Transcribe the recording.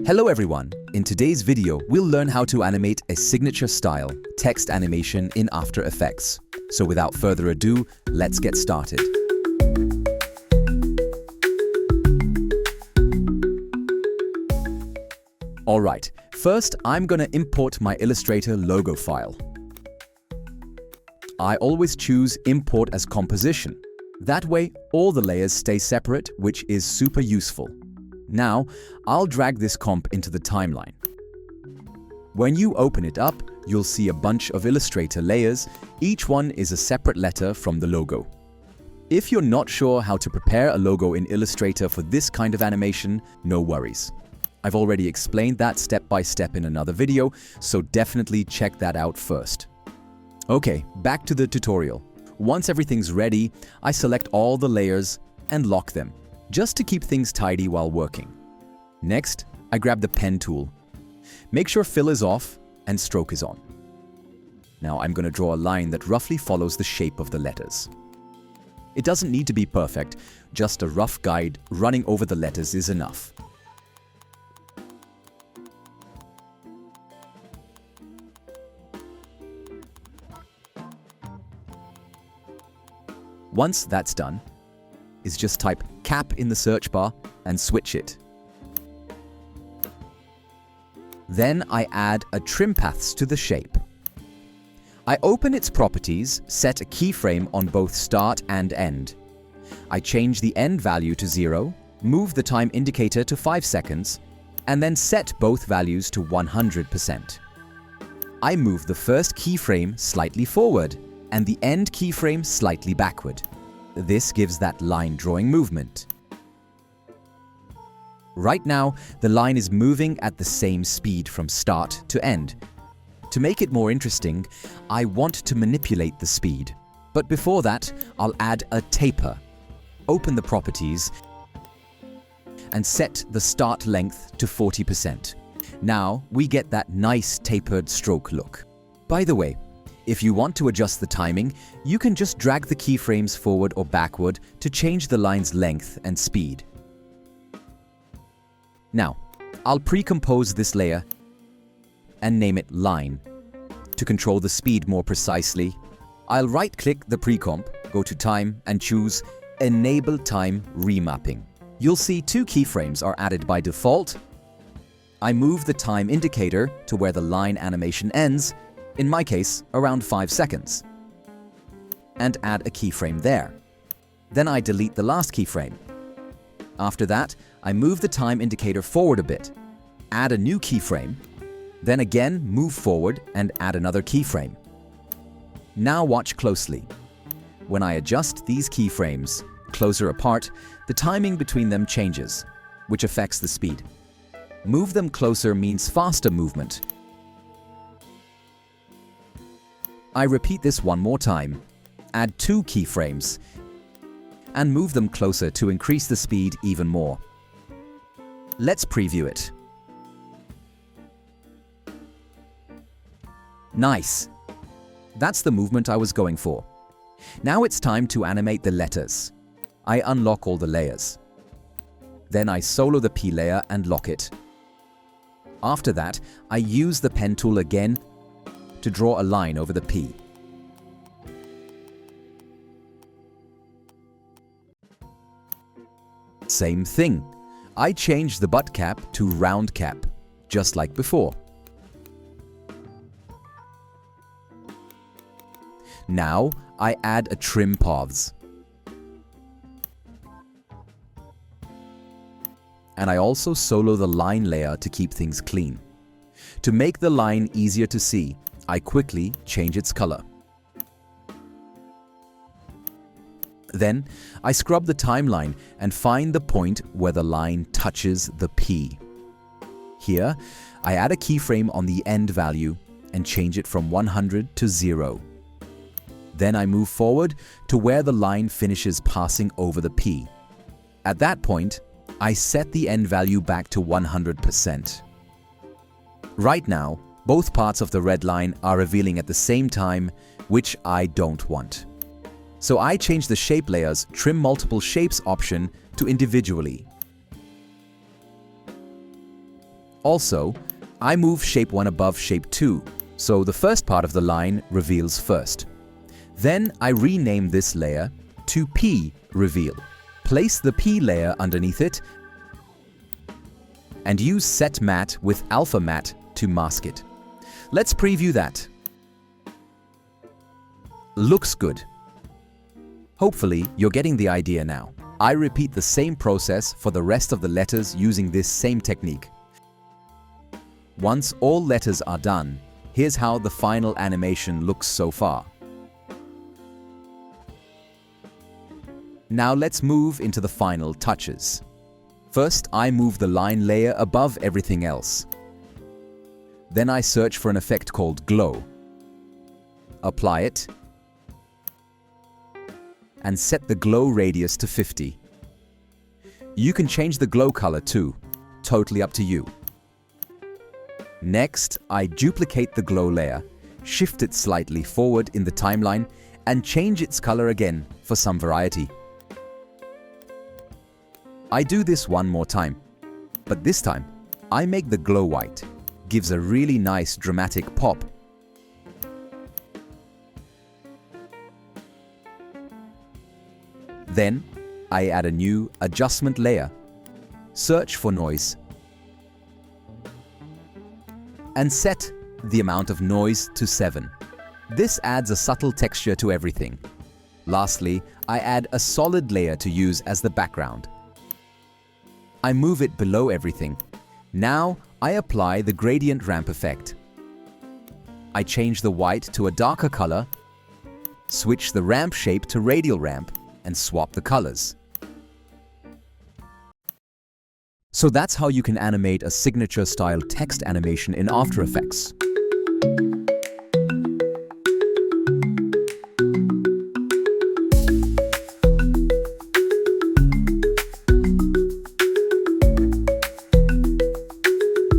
Hello everyone! In today's video, we'll learn how to animate a signature style text animation in After Effects. So without further ado, let's get started. Alright, first I'm gonna import my Illustrator logo file. I always choose Import as Composition. That way, all the layers stay separate, which is super useful. Now, I'll drag this comp into the timeline. When you open it up, you'll see a bunch of Illustrator layers. Each one is a separate letter from the logo. If you're not sure how to prepare a logo in Illustrator for this kind of animation, no worries. I've already explained that step by step in another video, so definitely check that out first. Okay, back to the tutorial. Once everything's ready, I select all the layers and lock them, just to keep things tidy while working. Next, I grab the pen tool. Make sure fill is off and stroke is on. Now I'm going to draw a line that roughly follows the shape of the letters. It doesn't need to be perfect, just a rough guide running over the letters is enough. Once that's done, is just type cap in the search bar and switch it. Then I add a trim paths to the shape. I open its properties, set a keyframe on both start and end. I change the end value to 0, move the time indicator to 5 seconds, and then set both values to 100%. I move the first keyframe slightly forward and the end keyframe slightly backward. This gives that line drawing movement. Right now, the line is moving at the same speed from start to end. To make it more interesting, I want to manipulate the speed. But before that, I'll add a taper. Open the properties and set the start length to 40%. Now we get that nice tapered stroke look. By the way, if you want to adjust the timing, you can just drag the keyframes forward or backward to change the line's length and speed. Now, I'll pre-compose this layer and name it Line. To control the speed more precisely, I'll right-click the pre-comp, go to Time and choose Enable Time Remapping. You'll see 2 keyframes are added by default. I move the time indicator to where the line animation ends, in my case, around 5 seconds, and add a keyframe there. Then I delete the last keyframe. After that, I move the time indicator forward a bit, add a new keyframe, then again move forward and add another keyframe. Now watch closely. When I adjust these keyframes closer apart, the timing between them changes, which affects the speed. Move them closer means faster movement. I repeat this one more time, add 2 keyframes, and move them closer to increase the speed even more. Let's preview it. Nice! That's the movement I was going for. Now it's time to animate the letters. I unlock all the layers. Then I solo the P layer and lock it. After that, I use the pen tool again to draw a line over the P. Same thing. I change the butt cap to round cap, just like before. Now I add a trim paths. And I also solo the line layer to keep things clean. To make the line easier to see, I quickly change its color. Then, I scrub the timeline and find the point where the line touches the P. Here, I add a keyframe on the end value and change it from 100 to 0. Then I move forward to where the line finishes passing over the P. At that point, I set the end value back to 100%. Right now, both parts of the red line are revealing at the same time, which I don't want. So I change the shape layers Trim Multiple Shapes option to individually. Also, I move shape 1 above shape 2, so the first part of the line reveals first. Then I rename this layer to P Reveal. Place the P layer underneath it and use Set Matte with Alpha Matte to mask it. Let's preview that. Looks good. Hopefully, you're getting the idea now. I repeat the same process for the rest of the letters using this same technique. Once all letters are done, here's how the final animation looks so far. Now let's move into the final touches. First, I move the line layer above everything else. Then I search for an effect called Glow. Apply it and set the glow radius to 50. You can change the glow color too, totally up to you. Next, I duplicate the glow layer, shift it slightly forward in the timeline, and change its color again for some variety. I do this one more time, but this time, I make the glow white. Gives a really nice dramatic pop. Then, I add a new adjustment layer, search for noise, and set the amount of noise to 7. This adds a subtle texture to everything. Lastly, I add a solid layer to use as the background. I move it below everything. Now, I apply the gradient ramp effect. I change the white to a darker color, switch the ramp shape to radial ramp, and swap the colors. So that's how you can animate a signature-style text animation in After Effects.